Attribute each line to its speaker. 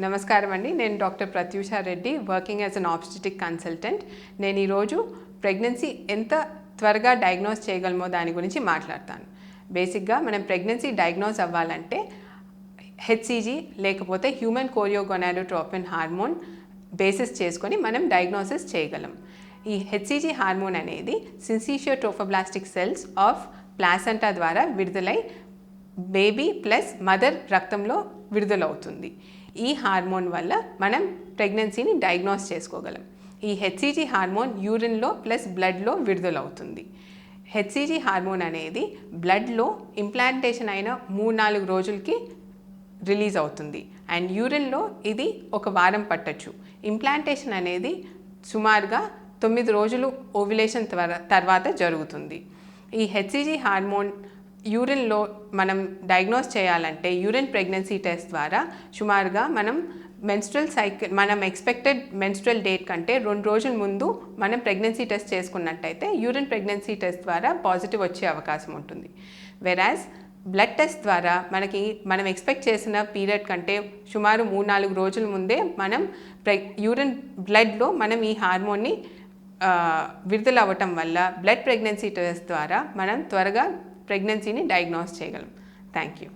Speaker 1: నమస్కారం అండి. నేను doctor Prathyusha Reddy, working as an obstetric consultant. నేను ఈరోజు ప్రెగ్నెన్సీ ఎంత త్వరగా డయాగ్నోస్ చేయగలమో దాని గురించి మాట్లాడతాను. బేసిక్గా మనం ప్రెగ్నెన్సీ డయాగ్నోస్ అవ్వాలంటే హెచ్సిజీ లేకపోతే హ్యూమన్ కోరియోగొనాడోట్రోపిన్ హార్మోన్ బేసిస్ చేసుకొని మనం డయాగ్నోసిస్ చేయగలం. ఈ హెచ్సిజీ హార్మోన్ అనేది సిన్సిషియో ట్రోఫోబ్లాస్టిక్ సెల్స్ ఆఫ్ ప్లాసెంటా ద్వారా విడుదలై బేబీ ప్లస్ మదర్ రక్తంలో విడుదలవుతుంది. ఈ హార్మోన్ వల్ల మనం ప్రెగ్నెన్సీని డయాగ్నోస్ చేసుకోగలం. ఈ హెచ్సిజీ హార్మోన్ యూరిన్లో ప్లస్ బ్లడ్లో విడుదలవుతుంది. హెచ్సిజీ హార్మోన్ అనేది బ్లడ్లో ఇంప్లాంటేషన్ అయిన 3-4 రోజులకి రిలీజ్ అవుతుంది అండ్ యూరిన్లో ఇది 1 వారం పట్టచ్చు. ఇంప్లాంటేషన్ అనేది సుమారుగా 9 రోజులు ఓవ్యులేషన్ తర్వాత జరుగుతుంది. ఈ హెచ్సిజీ హార్మోన్ యూరిన్లో మనం డయాగ్నోస్ చేయాలంటే యూరిన్ ప్రెగ్నెన్సీ టెస్ట్ ద్వారా సుమారుగా మనం మనం ఎక్స్పెక్టెడ్ మెన్స్ట్రల్ డేట్ కంటే 2 రోజుల ముందు మనం ప్రెగ్నెన్సీ టెస్ట్ చేసుకున్నట్టయితే యూరిన్ ప్రెగ్నెన్సీ టెస్ట్ ద్వారా పాజిటివ్ వచ్చే అవకాశం ఉంటుంది. వెరాజ్ బ్లడ్ టెస్ట్ ద్వారా మనం ఎక్స్పెక్ట్ చేసిన పీరియడ్ కంటే సుమారు 3-4 రోజుల ముందే మనం యూరిన్ బ్లడ్లో మనం ఈ హార్మోన్ని విడుదల అవ్వటం వల్ల బ్లడ్ ప్రెగ్నెన్సీ టెస్ట్ ద్వారా మనం త్వరగా ప్రెగ్నెన్సీని డయాగ్నోస్ చేయగలం. Thank you.